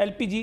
LPG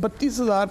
32,000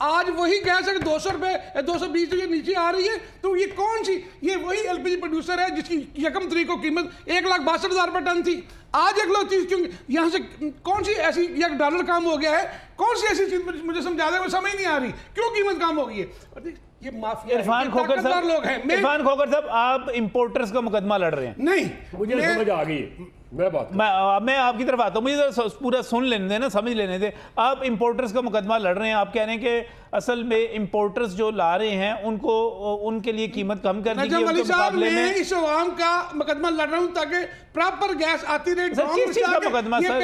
آج وہی gas ہے 200 روپے 220 روپے نیچے آ رہی ہے. تو یہ کون سی, یہ وہی ایل پی جی پروڈیوسر ہے جس کی 1 تاریخ کو قیمت 1,62,000 روپے ٹن تھی. آج 1,30,000 کیوں, یہاں سے کون سی ایسی $1 کام ہو گیا ہے, کون سی ایسی چیز مجھے سمجھا دیں, سمجھ نہیں آ رہی کیوں قیمت کام ہو گئی ہے. یہ مافیا عرفان کھوکھر صاحب آپ امپورٹرز کا مقدمہ لڑ رہے ہیں. نہیں, مجھے سمجھ آ گئی ہے, میں آپ کی طرف آتا ہوں, مجھے پورا سن لینے دیں نا, سمجھ لینے دیں. آپ امپورٹرز کا مقدمہ لڑ رہے ہیں, آپ کہہ رہے ہیں کہ اصل میں امپورٹرز جو لا رہے ہیں ان کے لیے قیمت کم کر دی گئی. نجم علی صاحب, میں اس عوام کا مقدمہ لڑ رہا ہوں تاکہ پراپر گیس آتی رہے. کس چیز کا مقدمہ سر؟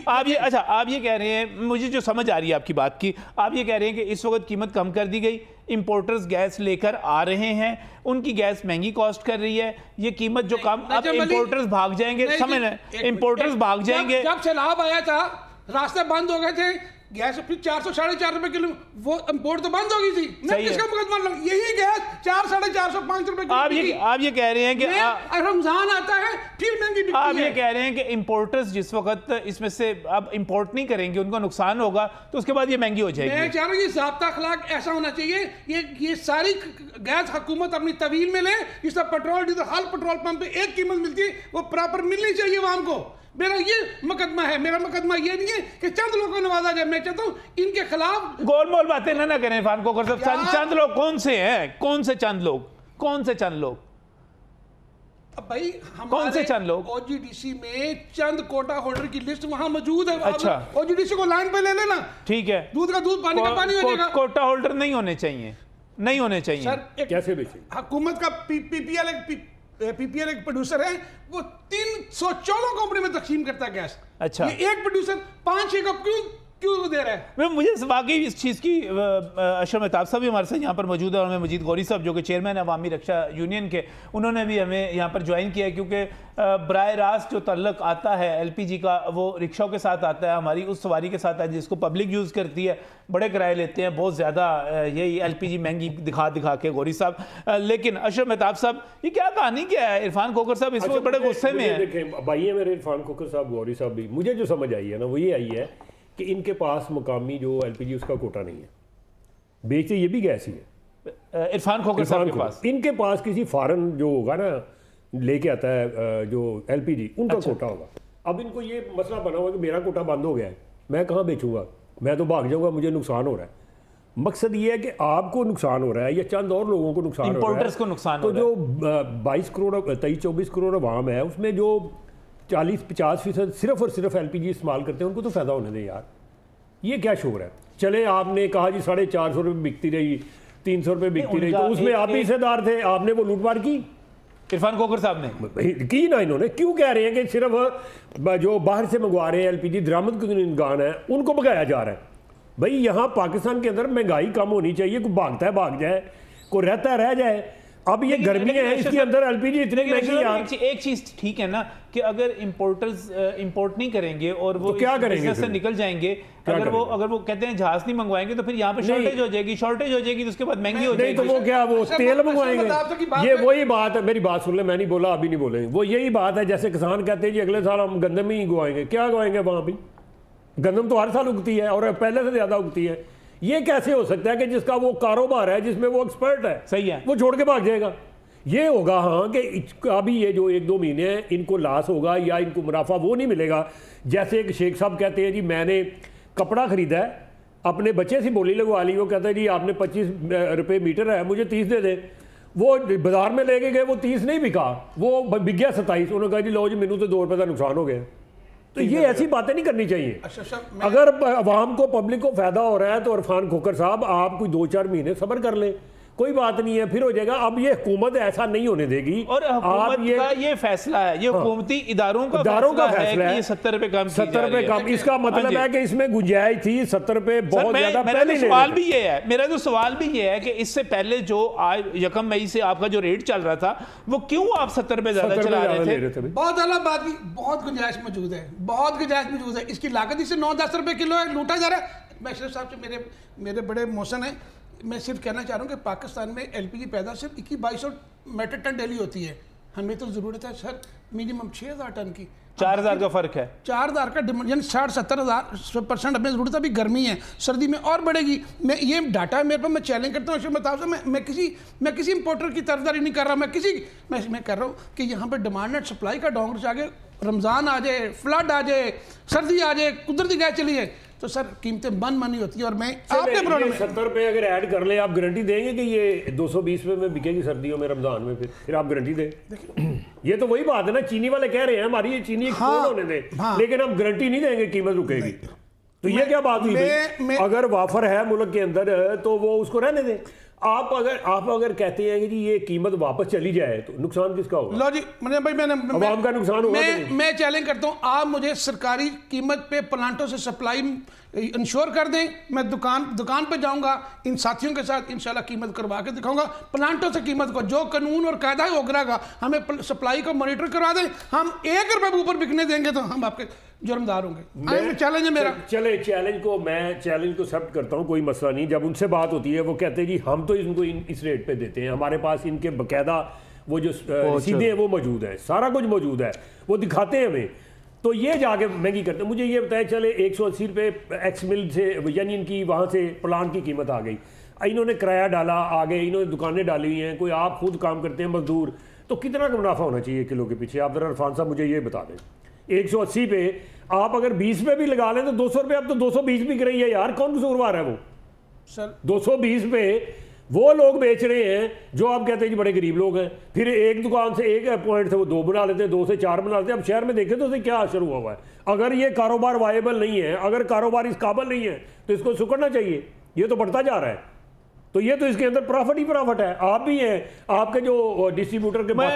آپ یہ کہہ رہے ہیں, مجھے جو سمجھ آ رہی ہے آپ کی بات کی, آپ یہ کہہ رہے ہیں کہ اس وقت قیمت کم کر دی گئی, امپورٹرز گیس لے کر آ رہے ہیں, ان کی گیس مہنگی کاسٹ کر رہی ہے, یہ قیمت جو کم, اب امپورٹرز بھاگ جائیں گے, سمجھ رہے ہیں, امپورٹرز بھاگ جائیں گے. جب سیلاب آیا تھا راستے بند ہو گئے تھے, گیس پھر 400-4.5 روپے کلو, وہ امپورٹ تو بند ہو گئی تھی. میں کس کا مقدمہ لوں, یہی گیس 400-4.5 روپے کلو. آپ یہ کہہ رہے ہیں کہ رمضان آتا ہے پھر مہنگی بکتی ہے. آپ یہ کہہ رہے ہیں کہ امپورٹرز جس وقت اس میں سے اب امپورٹ نہیں کریں گے, ان کا نقصان ہوگا, تو اس کے بعد یہ مہنگی ہو جائے گی. میں چاہ رہا ہوں یہ ضابطہ اخلاق ایسا ہونا چاہیے, یہ ساری گیس حکومت اپنی طویل میں لے, جس طرح پیٹرول ڈیزل ہر پیٹرول پمپ پہ ایک قیمت ملتی ہے وہ پراپر ملنی چاہیے عوام کو. میرا یہ مقدمہ ہے. میرا مقدمہ یہ نہیں ہے کہ چند لوگوں کو نوازا جائے. میں چاہتا ہوں ان کے خلاف گول مول باتیں نہ کریں عرفان کھوکھر صاحب. چند لوگ کون سے ہیں, کون سے چند لوگ, کون سے چند لوگ, بھائی کون سے چند لوگ؟ او جی ڈی سی میں چند کوٹا ہولڈر کی لسٹ وہاں موجود ہے. اچھا, او جی ڈی سی کو لائن پہ لے لینا. ٹھیک ہے, دودھ کا دودھ پانی کا پانی ہو جائے گا. کوٹا ہولڈر نہیں ہونے چاہیے, نہیں ہونے چاہیے. سر کیسے بیچیں؟ حکومت کا پی پی ایل ایک پروڈیوسر ہے, وہ 314 کمپنی میں تقسیم کرتا ہے گیس. اچھا, یہ ایک پروڈیوسر 5-6 کپ کیوں دے رہا ہے؟ مجھے واقعی اس چیز کی, اشرف مہتاب صاحب بھی ہمارے ساتھ یہاں پر موجود ہے, اور میں مجید غوری صاحب جو کہ چیئرمین عوامی رکشا یونین کے, انہوں نے بھی ہمیں یہاں پر جوائن کیا ہے, کیونکہ براہ راست جو تعلق آتا ہے ایل پی جی کا وہ رکشوں کے ساتھ آتا ہے, ہماری اس سواری کے ساتھ ہے جس کو پبلک یوز کرتی ہے, بڑے کرائے لیتے ہیں بہت زیادہ, یہی ایل پی جی مہنگی دکھا کے غوری صاحب. لیکن اشرف مہتاب صاحب, یہ کیا کہانی کیا ہے؟ عرفان کھوکھر صاحب اس وقت بڑے غصے میں ہیں. دیکھیں بھائی میرے عرفان کھوکھر صاحب, غوری صاحب بھی, مجھے جو سمجھ آئی ہے نا وہ یہ آئی ہے کہ ان کے پاس مقامی جو ایل پی جی اس کا کوٹا نہیں ہے, بیچتے یہ بھی گیس ہی ہے. عرفان کھوکھر صاحب کے پاس, ان کے پاس کسی فارن جو ہوگا نا لے کے آتا ہے جو ایل پی جی, ان کا کوٹا ہوگا. اب ان کو یہ مسئلہ بنا ہوا کہ میرا کوٹا بند ہو گیا ہے, میں کہاں بیچوں گا, میں تو بھاگ جاؤں گا, مجھے نقصان ہو رہا ہے. مقصد یہ ہے کہ آپ کو نقصان ہو رہا ہے یا چند اور لوگوں کو نقصان ہو رہا ہے, امپورٹرز کو نقصان ہو رہا ہے. تو جو 22 کروڑ 23-24 کروڑ عوام ہے, اس میں جو 40-50% صرف اور صرف ایل پی جی استعمال کرتے ہیں, ان کو تو فائدہ ہونے دیں یار. یہ کیا شور ہے؟ چلے آپ نے کہا جی 450 روپے بکتی رہی, 300 روپے بکتی رہی, تو اس میں آپ بھی حصے دار تھے, آپ نے وہ لوٹ مار کی. عرفان کھوکھر صاحب نے کی نا, انہوں نے کیوں کہہ رہے ہیں کہ صرف جو باہر سے منگوا رہے ہیں ایل پی جی درآمد کنندگان ہیں ان کو بھگایا جا رہا ہے. بھائی یہاں پاکستان کے اندر مہنگائی کم ہونی چاہیے, کوئی بھاگتا ہے بھاگ جائے, کوئی رہتا ہے رہ جائے. اب یہ گرمیاں ہیں, اس کے اندر ایل پی جی اتنے مہنگی ہیں. ایک چیز ٹھیک ہے نا کہ اگر امپورٹرز امپورٹ نہیں کریں گے اور وہ کیا کریں گے, سے نکل جائیں گے, اگر وہ کہتے ہیں جہاز نہیں منگوائیں گے تو پھر یہاں پہ شارٹیج ہو جائے گی, تو اس کے بعد مہنگی ہو جائے گی. نہیں تو وہ کیا, وہ تیل منگوائیں گے. یہ وہی بات ہے, میری بات سن لیں, میں نہیں بولا ابھی نہیں بولیں گے, وہ یہی بات ہے جیسے کسان کہتے ہیں جی اگلے سال ہم گندم ہی گوائیں گے. کیا گوائیں گے وہاں بھی؟ گندم تو ہر سال اگتی ہے اور پہلے سے زیادہ اگتی ہے. یہ کیسے ہو سکتا ہے کہ جس کا وہ کاروبار ہے, جس میں وہ ایکسپرٹ ہے, صحیح ہے, وہ چھوڑ کے بھاگ جائے گا؟ یہ ہوگا ہاں کہ ابھی یہ جو 1-2 مہینے ہیں ان کو لاس ہوگا یا ان کو منافع وہ نہیں ملے گا. جیسے ایک شیخ صاحب کہتے ہیں جی میں نے کپڑا خریدا ہے, اپنے بچے سے بولی لگوا لی, وہ کہتا ہے جی آپ نے 25 روپے میٹر ہے, مجھے 30 دے دے. وہ بازار میں لے کے گئے, وہ 30 نہیں بکا, وہ بک گیا 27. انہوں نے کہا جی لو جی مینوں تو 2 روپے کا نقصان ہو گیا. تو یہ ایسی باتیں نہیں کرنی چاہیے. اگر عوام کو پبلک کو فائدہ ہو رہا ہے تو عرفان کھوکھر صاحب آپ کوئی 2-4 مہینے صبر کر لیں, کوئی بات نہیں ہے, پھر ہو جائے گا. اب یہ حکومت ایسا نہیں ہونے دے گی, اور حکومت کا یہ فیصلہ ہے, یہ حکومتی اداروں کا فیصلہ ہے کہ 70 روپے کم, 70 روپے کم. اس کا مطلب ہے کہ اس میں گنجائش تھی 70 روپے بہت زیادہ. میرا سوال بھی یہ ہے, میرا تو سوال بھی یہ ہے کہ اس سے پہلے جو 1 مئی سے آپ کا جو ریٹ چل رہا تھا وہ کیوں آپ 70 روپے زیادہ چلا رہے تھے؟ بہت اعلیٰ بات کی, بہت گنجائش موجود ہے, بہت گنجائش موجود ہے. اس کی لاگت اس سے 9-10 روپے کلو ہے, لوٹا جا رہا ہے. میں اشرف صاحب سے میرے بڑے محسن ہیں, میں صرف کہنا چاہ رہا ہوں کہ پاکستان میں ایل پی جی پیدا صرف 21-2200 میٹرک ٹن ڈیلی ہوتی ہے. ہمیں تو ضرورت ہے سر منیمم 6000 ٹن کی. 4000 کا فرق ہے, 4000 کا ڈیمانڈ, یعنی 60-70% ہمیں ضرورت ہے. ابھی گرمی ہے, سردی میں اور بڑھے گی. میں یہ ڈاٹا ہے میرے پاس, میں چیلنج کرتا ہوں مطابق. میں کسی امپورٹر کی طرفداری نہیں کر رہا, میں کر رہا ہوں کہ یہاں پہ ڈیمانڈ اینڈ سپلائی کا ڈاؤن آ گئے, رمضان آ جائے, فلڈ آ جائے, سردی آ جائے, قدرتی گیس چلی جائے, تو سر قیمتیں منی ہوتی ہیں. اور میں آپ کے پروڈکٹ میں 70 روپے اگر ایڈ کر لیں, آپ گارنٹی دیں گے کہ یہ 220 روپے میں بکے گی سردیوں میں, رمضان میں, پھر آپ گارنٹی دیں؟ یہ تو وہی بات ہے نا, چینی والے کہہ رہے ہیں ہماری یہ چینی ایکسپورٹ ہونے دیں, لیکن ہم گارنٹی نہیں دیں گے قیمت رکے گی. تو یہ کیا بات ہوئی؟ اگر وافر ہے ملک کے اندر تو وہ اس کو رہنے دیں. آپ اگر کہتے ہیں کہ جی یہ قیمت واپس چلی جائے تو نقصان کس کا ہوگا؟ لو جی بھائی, عوام کا نقصان ہوگا. میں چیلنج کرتا ہوں, آپ مجھے سرکاری قیمت پہ پلانٹوں سے سپلائی انشور کر دیں, میں دکان پہ جاؤں گا, ان ساتھیوں کے ساتھ انشاءاللہ قیمت کروا کے دکھاؤں گا. پلانٹوں سے قیمت کو جو قانون اور قاعدہ ہے اوگرا کا, ہمیں سپلائی کو مانیٹر کروا دیں. ہم 1 روپے اوپر بکنے دیں گے تو ہم آپ کے جرمدار ہوں گے. چیلنج ہے میرا. چلے چیلنج کو ایکسیپٹ کرتا ہوں, کوئی مسئلہ نہیں. جب ان سے بات ہوتی ہے وہ کہتے ہیں جی ہم تو ان کو اس ریٹ پہ دیتے ہیں, ہمارے پاس ان کے باقاعدہ وہ جو رسیدیں ہیں وہ موجود ہیں, سارا کچھ موجود ہے, وہ دکھاتے ہیں ہمیں. تو یہ جا کے مہنگی کرتے ہیں. مجھے یہ بتائیں, چلے 180 روپے ایکس مل سے, یعنی ان کی وہاں سے پلانٹ کی قیمت آ گئی, انہوں نے کرایہ ڈالا, آگے انہوں نے دکانیں ڈالی ہوئی ہیں, کوئی آپ خود کام کرتے ہیں مزدور, تو کتنا کا منافع ہونا چاہیے کلو کے پیچھے؟ آپ ذرا عرفان صاحب مجھے یہ بتا دیں. 180 پہ آپ اگر 20 پہ بھی لگا لیں تو 200 روپے, اب تو 220 بھی کر رہی ہے یار, کون قصوروار ہے وہ؟ سر 220 پہ وہ لوگ بیچ رہے ہیں جو آپ کہتے ہیں جی بڑے غریب لوگ ہیں, پھر ایک دکان سے ایک پوائنٹ سے وہ 2 بنا لیتے ہیں, 2 سے 4 بنا لیتے ہیں. اب شہر میں دیکھیں تو اسے کیا اثر ہوا ہے. اگر یہ کاروبار وائبل نہیں ہے, اگر کاروبار اس قابل نہیں ہے تو اس کو سکڑنا چاہیے. یہ تو بڑھتا جا رہا ہے, تو یہ تو اس کے اندر پروفٹ ہی پروفٹ ہے. آپ بھی ہیں, آپ کے جو ڈسٹریبیوٹر کے میں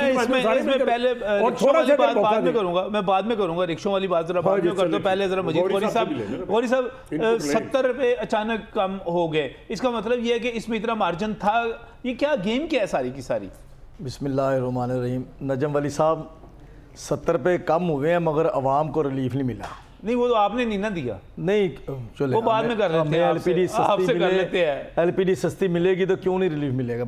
پہلے رکشوں والی بات بعد میں کروں گا, رکشوں والی بات ذرا بعد میں کرتا ہوں. پہلے ذرا مجید غوری صاحب 70 روپے اچانک کم ہو گئے, اس کا مطلب یہ ہے کہ اس میں اتنا مارجن تھا, یہ کیا گیم کیا ہے ساری کی ساری؟ بسم اللہ الرحمن الرحیم. نجم ولی صاحب 70 روپے کم ہوئے ہیں مگر عوام کو ریلیف نہیں ملا. نہیں وہ تو آپ نے نہیں نہ دیا, نہیں چلے وہ بعد میں کر لیتے ہیں, آپ سے کر لیتے ہیں. ایل پی ڈی سستی ملے گی تو کیوں نہیں ریلیف ملے گا؟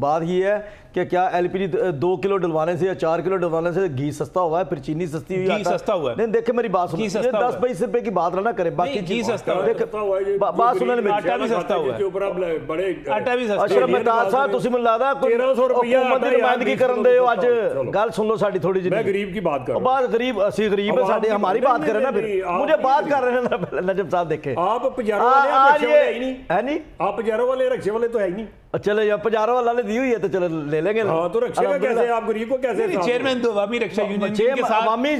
بات یہ ہے کہ کیا ایل پی ڈی 2 کلو ڈلوانے سے یا 4 کلو ڈلوانے سے گھی سستا ہوا ہے, پھر چینی سستی ہوئی, گھی سستا ہوا ہے. نہیں دیکھیں میری بات سنیں, یہ 10-20 روپے کی بات نہ کریں, باقی گھی سستا ہوا ہے, بات سنیں میری. آٹا بھی سستا ہوا ہے, آٹا بھی سستا. اشرف مہتاج صاحب تسی من لگدا حکومت دی نمائندگی کرن دے ہو, اج گل سن لو ساڈی تھوڑی جی. میں غریب کی بات کر رہا ہوں. بات غریب اسی غریب ہے ساڈے, ہماری بات کریں نا, پھر مجھے بات کر رہے ہیں نجم صاحب. دیکھیں آپ پجاروں والے ہے نہیں, ہے نہیں, آپ پجاروں والے رکشے والے تو ہے ہی نہیں. چلے یا پجاروں والے دی ہوئی ہے تو چلے لے لیں گے. ہاں تو رکشے کا کیسے, آپ غریب کو کیسے؟ چیئرمین دو عوامی رکشہ یونین کے ساتھ عوامی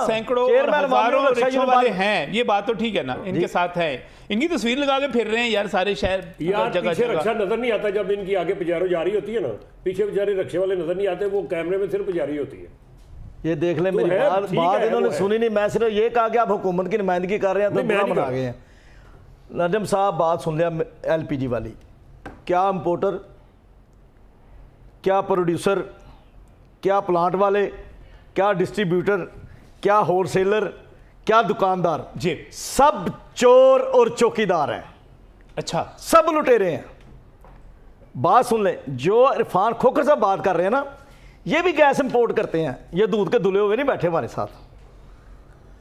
سینکڑوں اور ہزاروں رکشوں والے ہیں, یہ بات تو ٹھیک ہے نا, ان کے ساتھ ہیں, ان کی تصویر لگا کے پھر رہے ہیں یار سارے شہر. یار پیچھے رکشہ نظر نہیں آتا جب ان کی آگے پجارو جاری ہوتی ہے نا, پیچھے بیچارے رکشے والے نظر نہیں آتے, وہ کیمرے میں صرف پجاری ہوتی ہے. یہ دیکھ لیں میری بات انہوں نے سنی نہیں, میں صرف یہ کہا کہ آپ حکومت کی نمائندگی کر رہے ہیں تو برا بنا گئے ہیں. نجم صاحب بات سن لیا ایل پی جی والی, کیا امپورٹر, کیا پروڈیوسر, کیا پلانٹ والے, کیا ڈسٹریبیوٹر, کیا ہول سیلر, کیا دکاندار, جی سب چور اور چوکیدار ہیں. اچھا سب لٹیرے ہیں. بات سن لیں, جو عرفان کھوکھر صاحب بات کر رہے ہیں نا, یہ بھی گیس امپورٹ کرتے ہیں, یہ دودھ کے دھلے ہوئے نہیں بیٹھے ہمارے ساتھ.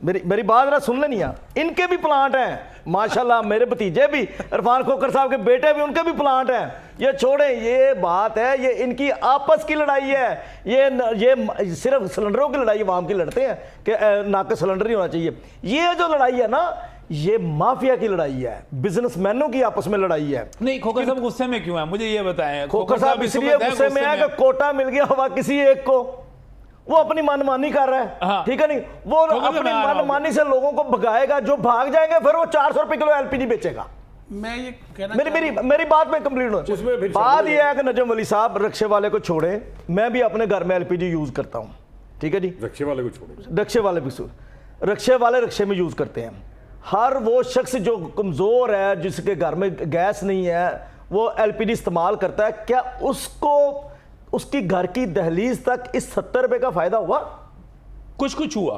میری بات ذرا سن لینی ہے, ان کے بھی پلانٹ ہیں ماشاءاللہ, میرے بھتیجے بھی, عرفان کھوکھر صاحب کے بیٹے بھی, ان کے بھی پلانٹ ہیں. یہ چھوڑیں, یہ بات ہے, یہ ان کی آپس کی لڑائی ہے. یہ صرف سلنڈروں کی لڑائی عوام کی لڑتے ہیں کہ ناقص سلنڈر ہی ہونا چاہیے. یہ جو لڑائی ہے نا, یہ مافیا کی لڑائی ہے, بزنس مینوں کی آپس میں لڑائی ہے. نہیں کھوکھر صاحب غصے میں کیوں ہیں, مجھے یہ بتائیں. کھوکھر صاحب اس لیے غصے میں ہے کہ کوٹا مل گیا ہوا کسی ایک کو, وہ اپنی منمانی کر رہا ہے, ٹھیک ہے نہیں, وہ اپنی منمانی سے لوگوں کو بھگائے گا, جو بھاگ جائیں گے پھر وہ 400 روپے کلو ایل پی جی بیچے گا. میں یہ کہنا میری بات میں کمپلیٹ ہو. بات یہ ہے کہ نجم ولی صاحب رکشے والے کو چھوڑیں, میں بھی اپنے گھر میں ایل پی جی یوز کرتا ہوں, ٹھیک ہے جی, رکشے والے کو چھوڑیں, رکشے والے بھی رکشے والے رکشے میں یوز کرتے ہیں. ہر وہ شخص جو کمزور ہے, جس کے گھر میں گیس نہیں ہے, وہ ایل پی جی استعمال کرتا ہے, کیا اس کو اس کی گھر کی دہلیز تک اس 70 روپے کا فائدہ ہوا؟ کچھ ہوا.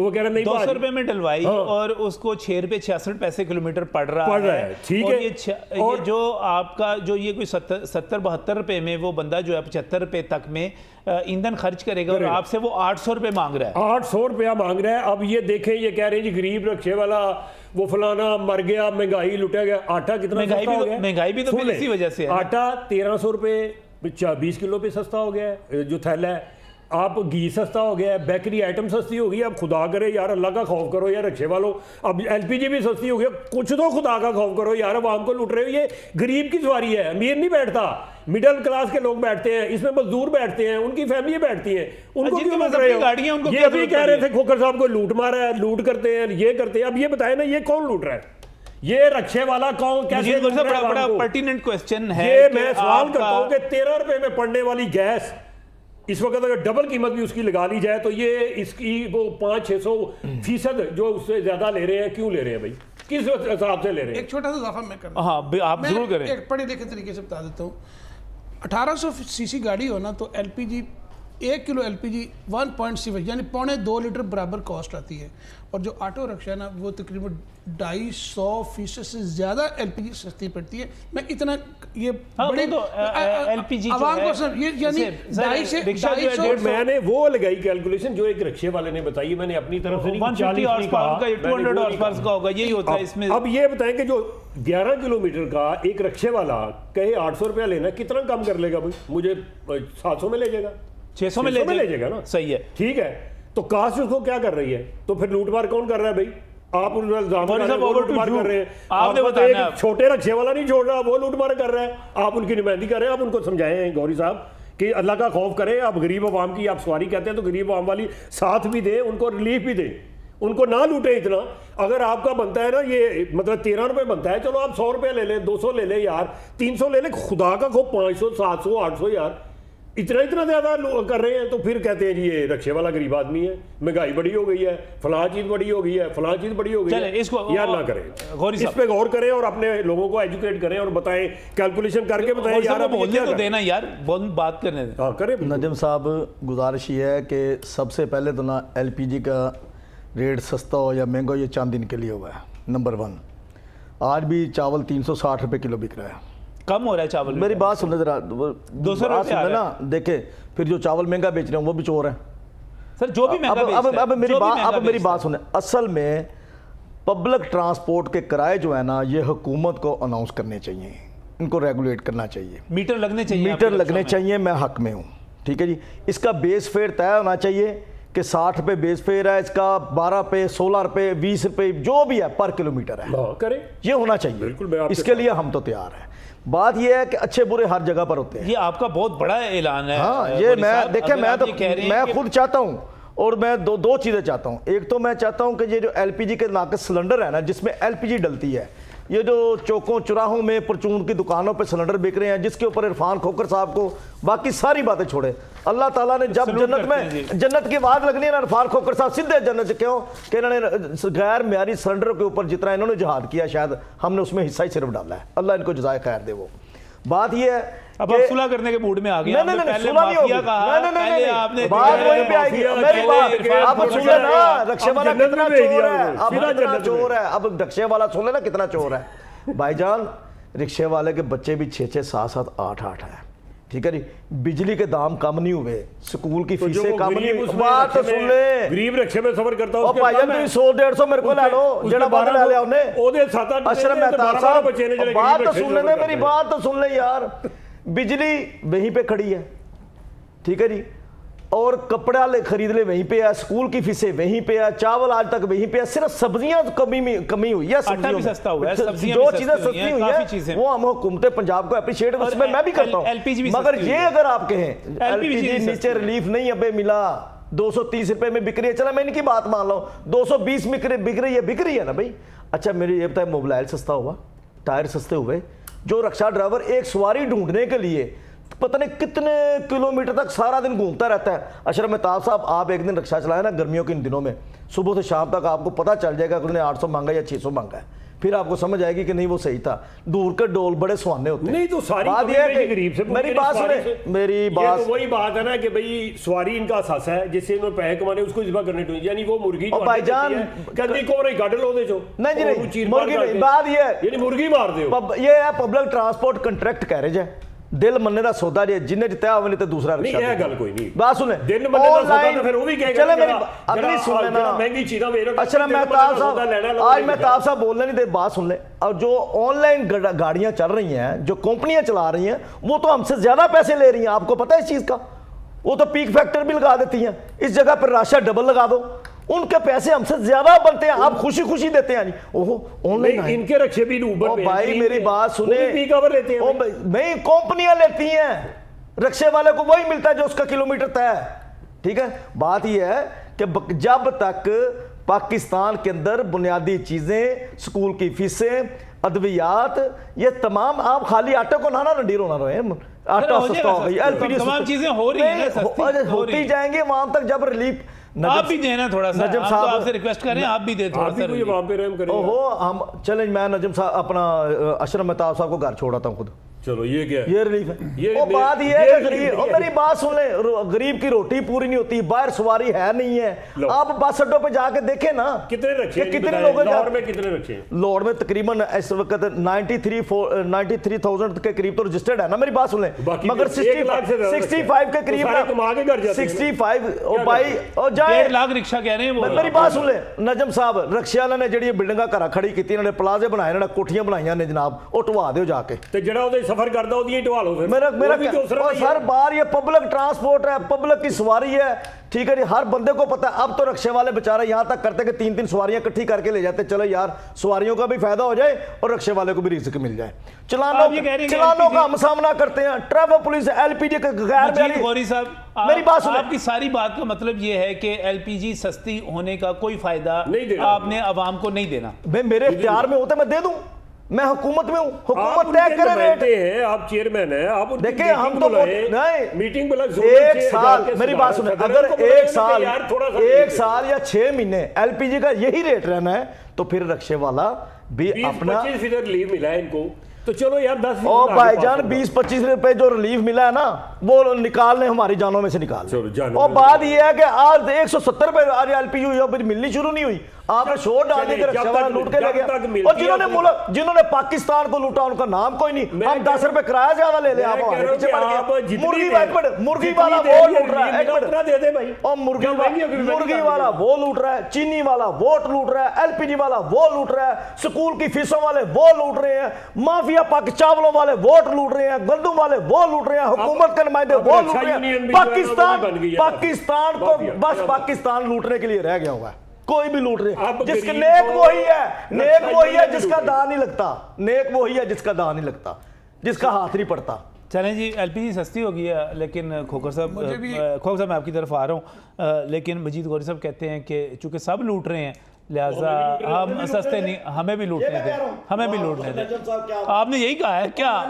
تو وہ کہہ رہے نہیں 200 روپے میں ڈلوائی اور اس کو 6 روپے 66 پیسے کلومیٹر پڑ رہا ہے. ٹھیک ہے. اور جو آپ کا جو یہ کوئی 70-72 روپے میں وہ بندہ جو ہے 75 روپے تک میں ایندھن خرچ کرے گا اور آپ سے وہ 800 روپے مانگ رہا ہے. 800 روپیہ مانگ رہا ہے. اب یہ دیکھیں یہ کہہ رہے ہیں جی غریب رکشے والا وہ فلانا مر گیا, مہنگائی لٹا گیا. آٹا کتنا سستا ہو گیا؟ مہنگائی بھی تو اسی وجہ سے ہے. آٹا 1300 روپے 20 کلو پہ سستا ہو گیا ہے جو تھیلا ہے. آپ گھی سستا ہو گیا ہے, بیکری آئٹم سستی ہو گئی. اب خدا کرے یار اللہ کا خوف کرو یار رکشے والوں. اب LPG بھی سستی ہو گئی. کچھ تو خدا کا خوف کرو یار, عوام کو لوٹ رہے ہو. یہ غریب کی سواری ہے, امیر نہیں بیٹھتا. مڈل کلاس کے لوگ بیٹھتے ہیں اس میں, مزدور بیٹھتے ہیں, ان کی فیملی بیٹھتی ہیں. ان کو کیوں لوٹ رہے ہو؟ یہ بھی کہہ رہے تھے کھوکھر صاحب کو لوٹ مارا ہے, لوٹ کرتے ہیں, یہ کرتے ہیں. اب یہ بتائیں نا یہ کون لوٹ رہا ہے؟ یہ رکشے والا کون کیسے لوٹ رہا ہے؟ بڑا پرٹیننٹ کوسچن ہے. یہ میں سوال کرتا ہوں کہ 13 روپے میں پڑنے والی گیس اس وقت اگر ڈبل قیمت بھی اس کی لگا لی جائے تو یہ اس کی وہ 500-600% جو اس سے زیادہ لے رہے ہیں. کیوں لے رہے ہیں بھائی؟ کس حساب سے لے رہے ہیں؟ ایک چھوٹا سا اضافہ میں کرتا ہوں. ہاں آپ ضرور کریں. ایک پڑھے لکھے طریقے سے بتا دیتا ہوں. 1800 cc گاڑی ہونا تو LPG 1 کلو LPG 1.7 یعنی 1.25 لیٹر برابر کاسٹ آتی ہے. اور جو آٹو رکشا ہے نا وہ تقریباً 250% سے زیادہ LPG سستی پڑتی ہے. میں اتنا یہ بڑے LPG عوام کو سر یہ یعنی 250 میں نے وہ لگائی کیلکولیشن جو ایک رکشے والے نے بتائی. میں نے اپنی طرف سے 150 ہارس پاور کا 200 ہارس پاور کا ہوگا, یہی ہوتا ہے اس میں. اب یہ بتائیں کہ جو 11 کلومیٹر کا ایک رکشے والا کہے 800 روپیہ لینا, کتنا کم کر لے گا بھائی؟ مجھے 700 میں لے جائے گا, 600 میں لے جائے گا نا. صحیح ہے, ٹھیک ہے. تو کاسٹ اس کو کیا کر رہی ہے؟ تو پھر لوٹ مار کون کر رہا ہے بھائی؟ آپ ان الزام لوٹ مار کر رہے ہیں. آپ نے بتایا چھوٹے رکشے والا نہیں چھوڑ رہا, وہ لوٹ مار کر رہا ہے. آپ ان کی نمائندگی کر رہے ہیں. آپ ان کو سمجھائیں گوری صاحب کہ اللہ کا خوف کریں. آپ غریب عوام کی آپ سواری کہتے ہیں تو غریب عوام والی ساتھ بھی دیں, ان کو ریلیف بھی دیں, ان کو نہ لوٹیں اتنا. اگر آپ کا بنتا ہے نا یہ مطلب 13 روپے بنتا ہے, چلو آپ 100 روپے لے لیں, 200 لے لیں یار, 300 لے لیں. خدا کا خوف 500 700 800 یار اتنا زیادہ کر رہے ہیں. تو پھر کہتے ہیں جی یہ رکشے والا غریب آدمی ہے, مہنگائی بڑی ہو گئی ہے, فلاں چیز بڑی ہو گئی ہے, فلاں چیز بڑی ہو گئی ہے. یار نہ کریں, اس پہ غور کریں اور اپنے لوگوں کو ایجوکیٹ کریں اور بتائیں, کیلکولیشن کر کے بتائیں. یار بولنے تو دینا یار, بات کرنے دیں. ہاں کریں. نجم صاحب گزارش یہ ہے کہ سب سے پہلے تو نا LPG کا ریٹ سستا ہو یا مہنگا ہو یہ چند دن کے لیے ہوا ہے. نمبر 1, آج بھی چاول 360 روپے کلو بک رہا ہے. کم ہو رہا ہے چاول. میری بات سنیں ذرا, 200 روپے نا دیکھیں. پھر جو چاول مہنگا بیچ رہے ہیں وہ بھی چور ہیں سر, جو بھی مہنگا بیچ رہے ہیں. اب میری بات سنیں. اصل میں پبلک ٹرانسپورٹ کے کرائے جو ہے نا یہ حکومت کو اناؤنس کرنے چاہیے, ان کو ریگولیٹ کرنا چاہیے. میٹر لگنے چاہیے, میٹر لگنے چاہیے. میں حق میں ہوں, ٹھیک ہے جی. اس کا بیس فیئر طے ہونا چاہیے کہ 60 روپے بیس فیئر ہے, اس کا 12 روپے 16 روپے 20 روپے جو بھی ہے پر کلومیٹر ہے, کریں. یہ ہونا چاہیے. اس کے لیے ہم تو تیار ہیں. بات یہ ہے کہ اچھے برے ہر جگہ پر ہوتے ہیں. یہ آپ کا بہت بڑا اعلان ہے. ہاں یہ میں دیکھیں میں خود چاہتا ہوں اور میں دو چیزیں چاہتا ہوں. ایک تو میں چاہتا ہوں کہ یہ جو LPG کے ناقص سلنڈر ہے نا جس میں LPG ڈلتی ہے, یہ جو چوکوں چراہوں میں پرچون کی دکانوں پہ سلنڈر بک رہے ہیں جس کے اوپر عرفان کھوکھر صاحب کو باقی ساری باتیں چھوڑے. اللہ تعالیٰ نے جب جنت کی آواز لگنی ہے نا, عرفان کھوکھر صاحب سیدھے جنت. کیوں کہ انہوں نے غیر معیاری سلنڈر کے اوپر جتنا انہوں نے جہاد کیا شاید ہم نے اس میں حصہ ہی صرف ڈالا ہے. اللہ ان کو جزائے خیر دے. وہ بات یہ ہے اب آپ صلح کرنے کے موڈ میں آ گئے. پہلے مافیا کہا, بات وہیں پہ آئے گی. میری بات اب سن لے نا, رکشے والا کتنا چور ہے, اب کتنا چور ہے. اب رکشے والا سن لے نا کتنا چور ہے. بھائی جان رکشے والے کے بچے بھی 6 7 7 8 8 ہیں, ٹھیک ہے جی. بجلی کے دام کم نہیں ہوئے, سکول کی فیسیں کم نہیں ہوئی. بات تو سن لے, غریب رکشے میں سفر کرتا ہوں. اور بھائی جان 100 150 میرے کو لے لو جڑا بات لے لیا انہیں. اشرف مہتاب صاحب بات تو سن لے, میری بات تو سن لے یار. بجلی وہیں پہ کھڑی ہے, ٹھیک ہے جی, اور کپڑا خرید لے وہیں پہ ہے, اسکول کی فیسیں وہیں پہ ہے, چاول آج تک وہیں پہ ہے. صرف سبزیاں کمی ہوئی ہے, دو چیزیں سستی ہوئی ہیں, وہ ہم حکومت پنجاب کو اپریشیٹ اس میں میں بھی کرتا ہوں. مگر یہ اگر آپ کہیں LPG نیچے ریلیف نہیں ابے ملا, 230 روپے میں بک رہی ہے, چلا میں ان کی بات مان لو 220 بک رہی ہے نا بھائی. اچھا میرے یہ بتائیں موبائل سستا ہوا, ٹائر سستے ہوئے, جو رکشہ ڈرائیور ایک سواری ڈھونڈنے کے لیے پتہ نہیں کتنے کلومیٹر تک سارا دن گھومتا رہتا ہے. اشرف مہتاب صاحب آپ ایک دن رکشہ چلائیں نا گرمیوں کے ان دنوں میں, صبح سے شام تک آپ کو پتہ چل جائے گا کہ انہوں نے 800 مانگا یا 600 مانگا ہے. پھر آپ کو سمجھ آئے گی کہ نہیں وہ صحیح تھا. دور کے ڈول بڑے سوانے ہوتے ہیں. نہیں تو ساری بات یہ ہے غریب سے میری بات سنیں, میری بات وہی بات ہے نا کہ بھئی سواری ان کا اثاثہ ہے جس سے انہوں نے پیسے کمانے اس کو ذبح کرنے ٹوئی, یعنی وہ مرغی اور بھائی جان کہتی کو رہی گاڑ لو دے جو نہیں جی نہیں مرغی بات یہ ہے یعنی مرغی مار دے یہ ہے پبلک ٹرانسپورٹ کنٹریکٹ کیریج ہے, دل مننے دا سودا جی جنہیں جتیا ہوئے تے دوسرا رکشہ نہیں. یہ گل کوئی نہیں, بات سنیں دل مننے دا سودا تو پھر وہ بھی کہے گا چلے میری اگلی سن لینا مہنگی چیزاں ویرو. اچھا مہتاب صاحب آج مہتاب صاحب بولنے نہیں دے, بات سن لیں. اور جو آن لائن گاڑیاں چل رہی ہیں, جو کمپنیاں چلا رہی ہیں, وہ تو ہم سے زیادہ پیسے لے رہی ہیں. آپ کو پتہ ہے اس چیز کا, وہ تو پیک فیکٹر بھی لگا دیتی ہیں, اس جگہ پر راشا ڈبل لگا دو, ان کے پیسے ہم سے زیادہ بنتے ہیں, آپ خوشی خوشی دیتے ہیں. اوہو آن لائن ان کے رکشے بھی اوبر پہ بھائی میری بات سنیں, پی کور لیتے ہیں نہیں کمپنیاں لیتی ہیں, رکشے والے کو وہی ملتا ہے جو اس کا کلومیٹر طے ہے. ٹھیک ہے, بات یہ ہے کہ جب تک پاکستان کے اندر بنیادی چیزیں, سکول کی فیسیں, ادویات, یہ تمام, آپ خالی آٹے کو نہ رنڈیر ہونا رہے ہیں, آٹا سستا ہو گئی, تمام چیزیں ہو رہی ہیں, ہوتی جائیں گے وہاں تک جب ریلیف. آپ بھی دینا تھوڑا سا, نجم صاحب آپ سے ریکویسٹ کریں آپ بھی دیں تھوڑا سا. وہاں پہ رحم کریں. ہم چلیں, میں نجم صاحب اپنا اشرف مہتاب صاحب کو گھر چھوڑاتا ہوں خود. چلو یہ کیا ہے, یہ ریلیف ہے. وہ بات یہ ہے کہ غریب, اور میری بات سن لیں, غریب کی روٹی پوری نہیں ہوتی, باہر سواری ہے نہیں ہے. آپ بس اڈوں پہ جا کے دیکھیں نا کتنے رکشے ہیں, کتنے لوگ لاہور میں کتنے رکشے ہیں. لاہور میں تقریباً اس وقت 93,000 کے قریب تو رجسٹرڈ ہے نا. میری بات سن لیں, مگر 65 کے قریب 65 بھائی اور جائے 1.5 لاکھ رکشہ کہہ رہے ہیں وہ. میری بات سن لیں نجم صاحب, رکشے والے نے جڑی بلڈنگاں گھر کھڑی کیتی, انہوں نے پلازے بنائے, انہوں نے کوٹھیاں بنائیاں نے جناب, وہ ٹوا دیو جا کے. تے جڑا او سفر کردا او دی ٹوا لو پھر. میرا سر بار یہ پبلک ٹرانسپورٹ ہے, پبلک کی سواری ہے. ٹھیک ہے جی, ہر بندے کو پتا ہے. اب تو رکشے والے بیچارے یہاں تک کرتے کہ 3 سواریاں اکٹھی کر کے لے جاتے, چلو یار سواریوں کا بھی فائدہ ہو جائے اور رکشے والے کو بھی رزق مل جائے. چلانوں کا ہم سامنا کرتے ہیں, ٹریفک پولیس ایل پی جی کے غیر غوری صاحب, میری بات سنیں, آپ کی ساری بات کا مطلب یہ ہے کہ ایل پی جی سستی ہونے کا کوئی فائدہ آپ نے عوام کو نہیں دینا. میرے اختیار میں ہوتا میں دے دوں, میں حکومت میں ہوں, حکومت طے کرے ریٹ ہیں, آپ چیئرمین ہیں, آپ دیکھیں ہم تو نہیں میٹنگ بلا 1 سال, میری بات سنیں, اگر 1 سال یا 6 مہینے ایل پی جی کا یہی ریٹ رہنا ہے تو پھر رکشے والا بھی اپنا 25% ریلیف ملا ہے ان کو, تو چلو یار 10 او بھائی جان 20-25 روپے جو ریلیف ملا ہے نا وہ نکالنے ہماری جانوں میں سے نکالنے. اور بات یہ ہے کہ آج 170 روپے آج ایل پی یو ملنی شروع نہیں ہوئی, آپ نے شور ڈال دی کہ رکشہ والا لوٹ کے لے گیا. اور جنہوں نے پاکستان کو لوٹا ان کا نام کوئی نہیں, ہم 10 روپے کرایہ زیادہ لے لیں, آپ ہمارے پیچھے پڑ گئے. مرغی والا وہ لوٹ رہا ہے, اور مرغی والا وہ لوٹ رہا ہے, چینی والا ووٹ لوٹ رہا ہے, ایل پی جی والا وہ لوٹ رہا ہے, سکول کی فیسوں والے وہ لوٹ رہے ہیں, مافیا چاولوں والے ووٹ لوٹ رہے ہیں, گندم والے وہ لوٹ رہے ہیں, حکومت کے نمائندے وہ لوٹ رہے ہیں. پاکستان کو بس پاکستان لوٹنے کے لیے رہ گیا ہوا ہے, کوئی بھی لوٹ رہے. جس کا نیک وہی ہے جس کا داں نہیں لگتا, نیک وہی ہے جس کا داں نہیں لگتا, جس کا ہاتھ نہیں پڑتا. چلیں جی, ایل پی جی سستی ہو گئی ہے, لیکن کھوکر صاحب میں آپ کی طرف آ رہا ہوں, لیکن مجید غوری صاحب کہتے ہیں کہ چونکہ سب لوٹ رہے ہیں لہٰذا ہم سستے نہیں, ہمیں بھی لوٹنے دیں, ہمیں بھی لوٹنے دیں. آپ نے یہی کہا ہے کیا؟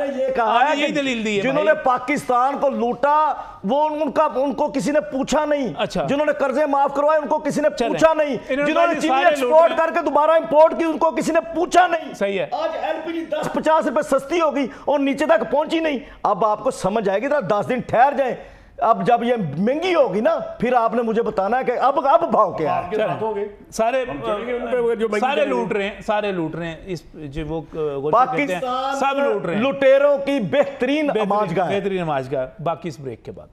یہی دلیل دی ہے. جنہوں نے پاکستان کو لوٹا وہ ان کو کسی نے پوچھا نہیں, جنہوں نے قرضے معاف کروائے ان کو کسی نے پوچھا نہیں, جنہوں نے چینی ایکسپورٹ کر کے دوبارہ امپورٹ کی ان کو کسی نے پوچھا نہیں. صحیح ہے, آج ایل پی جی 10-50 روپے سستی ہوگی اور نیچے تک پہنچی نہیں. اب آپ کو سمجھ آئے گی, 10 دن ٹھہر جائیں, اب جب یہ مہنگی ہوگی نا پھر آپ نے مجھے بتانا ہے کہ اب بھاؤ کیا ہے. سارے لوٹ رہے ہیں, اس جو وہ پاکستان سب لوٹ رہے ہیں. لٹیروں کی بہترین نمازگاہ. باقی اس بریک کے بعد.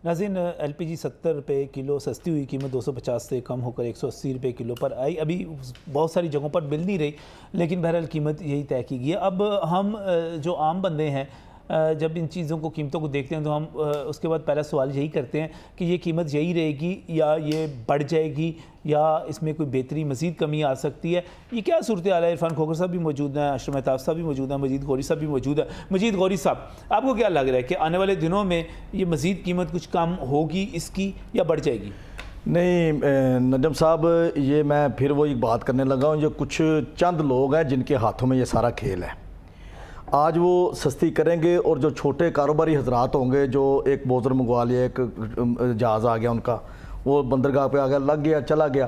ناظرین, ایل پی جی 70 روپے کلو سستی ہوئی قیمت 250 سے کم ہو کر 180 روپے کلو پر آئی. ابھی بہت ساری جگہوں پر مل نہیں رہی, لیکن بہرحال قیمت یہی طے کی گئی ہے. اب ہم جو عام بندے ہیں جب ان چیزوں کو قیمتوں کو دیکھتے ہیں تو ہم اس کے بعد پہلا سوال یہی کرتے ہیں کہ یہ قیمت یہی رہے گی یا یہ بڑھ جائے گی یا اس میں کوئی بہتری مزید کمی آ سکتی ہے. یہ کیا صورتحال ہے؟ عرفان کھوکر صاحب بھی موجود ہیں, اشرف مہتاب صاحب بھی موجود ہیں, مجید غوری صاحب بھی موجود ہیں. مجید غوری صاحب, آپ کو کیا لگ رہا ہے کہ آنے والے دنوں میں یہ مزید قیمت کچھ کم ہوگی اس کی یا بڑھ جائے گی؟ نہیں نجم صاحب, یہ میں پھر وہی بات کرنے لگا ہوں, جو کچھ چند لوگ ہیں جن کے ہاتھوں میں یہ سارا کھیل ہے. آج وہ سستی کریں گے اور جو چھوٹے کاروباری حضرات ہوں گے جو ایک بوزر منگوا لیا, ایک جہاز آ گیا ان کا, وہ بندرگاہ پہ آ گیا, لگ گیا, چلا گیا,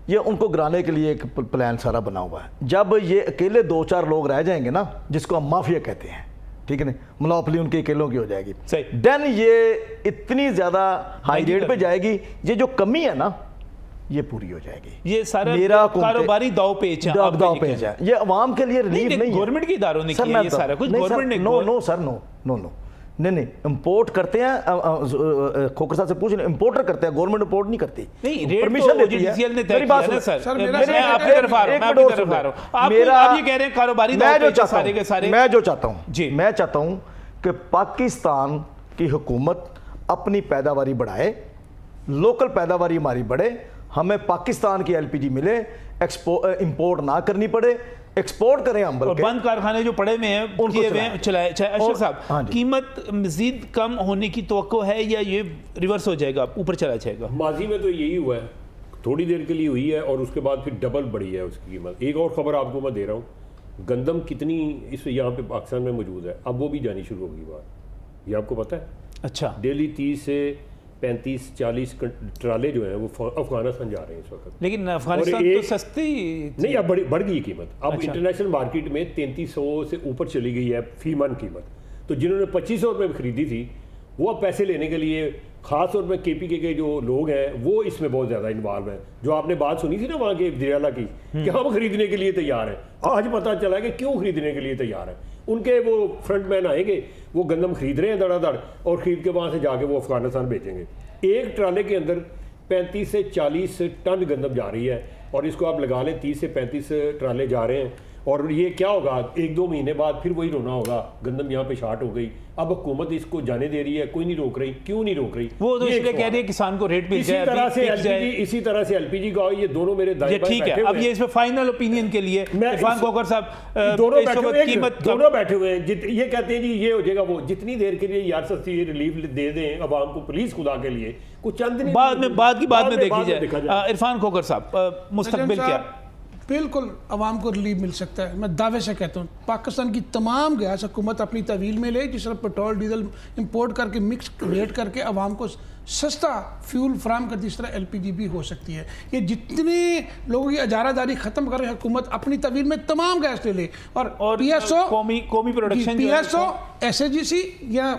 یہ ان کو گرانے کے لیے ایک پلان سارا بنا ہوا ہے. جب یہ اکیلے 2-4 لوگ رہ جائیں گے نا, جس کو ہم مافیا کہتے ہیں, ٹھیک ہے نا, منوپلی ان کے اکیلوں کی ہو جائے گی, دین یہ اتنی زیادہ ہائی ریٹ پہ جائے گی, یہ جو کمی ہے نا یہ پوری ہو جائے گی. یہ سارا کاروباری داؤ پیچ ہے, یہ عوام کے لیے ریلیف نہیں ہے. گورنمنٹ کے اداروں نے کیا یہ سارا کچھ, گورنمنٹ نے نو سر, نو نہیں امپورٹ کرتے ہیں. کھوکھر صاحب سے پوچھ لیں, امپورٹر کرتے ہیں, گورنمنٹ امپورٹ نہیں کرتی. نہیں, پرمیشن دیتی ہے. میری بات سر, میں آپ کی طرف آ رہا ہوں. آپ یہ کہہ رہے ہیں کاروباری داؤ پیچ سارے کے سارے. میں جو چاہتا ہوں, میں چاہتا ہوں کہ پاکستان کی حکومت اپنی پیداواری بڑھائے, لوکل پیداواری ہماری بڑھے, ہمیں پاکستان کی LPG ملے, امپورٹ نہ کرنی پڑے, ایکسپورٹ کریں ہم. بلکہ بند کارخانے جو پڑے ہوئے ہیں ان کو چلائے. اشرف صاحب, قیمت مزید کم ہونے کی توقع ہے یا یہ ریورس ہو جائے گا, اوپر چلا جائے گا؟ ماضی میں تو یہی ہوا ہے, تھوڑی دیر کے لیے ہوئی ہے اور اس کے بعد پھر ڈبل بڑھی ہے اس کی قیمت. ایک اور خبر آپ کو میں دے رہا ہوں, گندم کتنی اس یہاں پہ پاکستان میں موجود ہے, اب وہ بھی جانی شروع ہوگی بات, یہ آپ کو پتہ ہے؟ اچھا, ڈیلی 30 سے 35-40 ٹرالے جو ہیں وہ افغانستان جا رہے ہیں اس وقت. لیکن افغانستان تو سستی نہیں, اب بڑھ گئی قیمت. اب انٹرنیشنل مارکیٹ میں 3300 سے اوپر چلی گئی ہے فی من قیمت. تو جنہوں نے 2500 روپے میں خریدی تھی وہ اب پیسے لینے کے لیے, خاص طور پہ KPK کے جو لوگ ہیں وہ اس میں بہت زیادہ انوالو ہیں. جو آپ نے بات سنی تھی نا وہاں کے دیرالا کی کہ ہم خریدنے کے لیے تیار ہیں, آج پتہ چلا کہ کیوں خریدنے کے لیے تیار ہیں. ان کے وہ فرنٹ مین آئیں گے, وہ گندم خرید رہے ہیں دڑا دڑ, اور خرید کے وہاں سے جا کے وہ افغانستان بیچیں گے. ایک ٹرالے کے اندر 35 سے 40 ٹن گندم جا رہی ہے, اور اس کو آپ لگا لیں 30 سے 35 ٹرالے جا رہے ہیں. اور یہ کیا ہوگا, 1-2 مہینے بعد پھر وہی رونا ہوگا, گندم یہاں پہ شارٹ ہو گئی. اب حکومت اس کو جانے دے رہی ہے, کوئی نہیں روک رہی. کیوں نہیں روک رہی؟ وہ تو اس لیے کہہ رہے ہیں کسان کو ریٹ مل جائے. اسی طرح سے LPG کا, یہ دونوں میرے دائیں بائیں ٹھیک ہے. اب یہ اس میں فائنل اوپینین کے لیے عرفان کھوکھر صاحب دونوں بیٹھے ہوئے ہیں, یہ کہتے ہیں جی یہ ہو جائے گا, وہ جتنی دیر کے لیے یار سستی ریلیف دے دیں عوام کو پلیز خدا کے لیے, کچھ چند دن بعد کی بات میں دیکھی جائے. عرفان کھوکھر صاحب, مستقبل کیا؟ بالکل عوام کو ریلیف مل سکتا ہے. میں دعوے سے کہتا ہوں پاکستان کی تمام گیس حکومت اپنی طویل میں لے, جس طرح پیٹرول ڈیزل امپورٹ کر کے مکس ریٹ کر کے عوام کو سستا فیول فراہم کرتی, اس طرح LPG بھی ہو سکتی ہے. یہ جتنے لوگوں کی اجارہ داری ختم کر رہے ہیں حکومت اپنی طویل میں تمام گیس لے لے, اور PSO قومی پروڈکشن PSO SAGC یا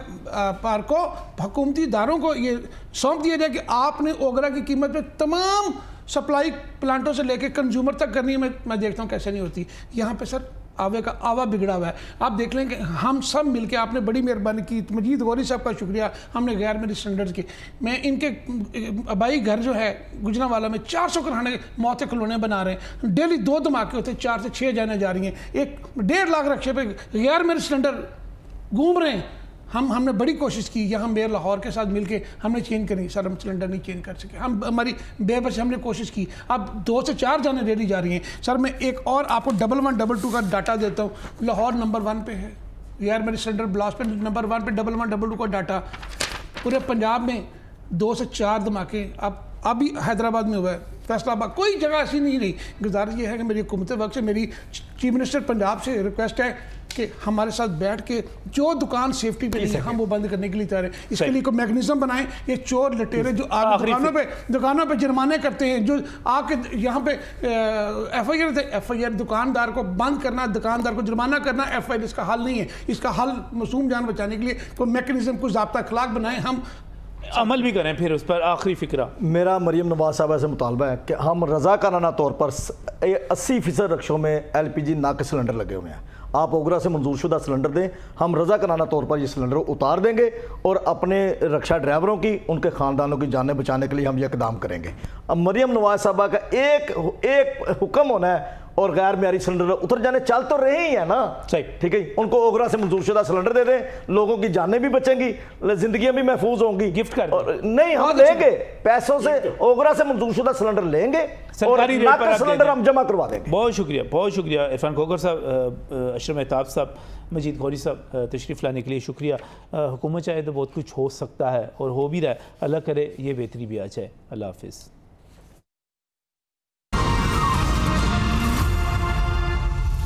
پارکو حکومتی اداروں کو یہ سونپ دیا جائے کہ آپ نے اوگرا کی قیمت پہ تمام سپلائی پلانٹوں سے لے کے کنزیومر تک کرنی ہے. میں دیکھتا ہوں کیسے نہیں ہوتی. یہاں پہ سر آوے کا آوا بگڑا ہوا ہے. آپ دیکھ لیں کہ ہم سب مل کے, آپ نے بڑی مہربانی کی, مجید غوری صاحب کا شکریہ, ہم نے غیر میری سٹینڈرڈز کی. میں ان کے آبائی گھر جو ہے گجرانوالہ میں 400 کھانے موتیں کھلونے بنا رہے ہیں. ڈیلی 2 دھماکے ہوتے ہیں, 4 سے 6 جانے جا رہی ہیں. ایک 1.5 لاکھ رکشے پہ غیر میری سلنڈر گھوم رہے ہیں. ہم نے بڑی کوشش کی, یہاں میئر لاہور کے ساتھ مل کے ہم نے چینج کرنی, سر ہم سلنڈر نہیں چینج کر سکے. ہماری بے بس ہم نے کوشش کی, اب 2 سے 4 جانے ریلی جا رہی ہیں. سر میں ایک اور آپ کو 1122 کا ڈاٹا دیتا ہوں. لاہور نمبر 1 پہ ہے, یار میری سلنڈر بلاس پہ نمبر 1 پہ 1122 کا ڈاٹا. پورے پنجاب میں 2 سے 4 دھماکے ابھی حیدرآباد میں ہوا ہے, فیصلہ آباد, کوئی جگہ ایسی نہیں رہی. گزارش یہ ہے کہ میری حکومت وقت سے میری چیف منسٹر پنجاب سے ریکویسٹ ہے کہ ہمارے ساتھ بیٹھ کے جو دکان سیفٹی پہ نہیں ہے ہم وہ بند کرنے کے لیے تیار ہیں. اس کے لیے کوئی میکنزم بنائیں. یہ چور لٹیرے جو دکانوں پہ جرمانے کرتے ہیں, جو آ کے یہاں پہ FIR دکاندار کو بند کرنا, دکاندار کو جرمانہ کرنا, FIR اس کا حل نہیں ہے. اس کا حل معصوم جان بچانے کے لیے کوئی میکنزم, کوئی ضابطہ اخلاق بنائیں, ہم عمل بھی کریں. پھر اس پر آخری فکرہ میرا مریم نواز صاحبہ سے مطالبہ ہے کہ ہم رضاکارانہ طور پر 80% رکشوں میں LPG نہ کے سلنڈر لگے ہوئے ہیں. آپ اوگرا سے منظور شدہ سلنڈر دیں, ہم رضاکارانہ طور پر یہ سلنڈر اتار دیں گے, اور اپنے رکشہ ڈرائیوروں کی, ان کے خاندانوں کی جانیں بچانے کے لیے ہم یہ اقدام کریں گے. اب مریم نواز صاحبہ کا ایک حکم ہونا ہے, اور غیر معیاری سلنڈر اتر جانے چل تو رہے ہی ہیں نا, ٹھیک ہے, ان کو اوگرا سے منظور شدہ سلنڈر دے دیں, لوگوں کی جانیں بھی بچیں گی, زندگیاں بھی محفوظ ہوں گی. گفٹ کر نہیں, ہم لیں گے پیسوں سے, اوگرا سے منظور شدہ سلنڈر لیں گے اور ناقص سلنڈر ہم جمع کروا دیں گے. بہت شکریہ عرفان کھوکھر صاحب, اشرف مہتاب صاحب, مجید غوری صاحب, تشریف لانے کے لیے شکریہ. حکومت چاہے تو بہت کچھ ہو سکتا ہے اور ہو بھی رہا ہے, اللہ کرے یہ بہتری بھی آ جائے. اللہ حافظ.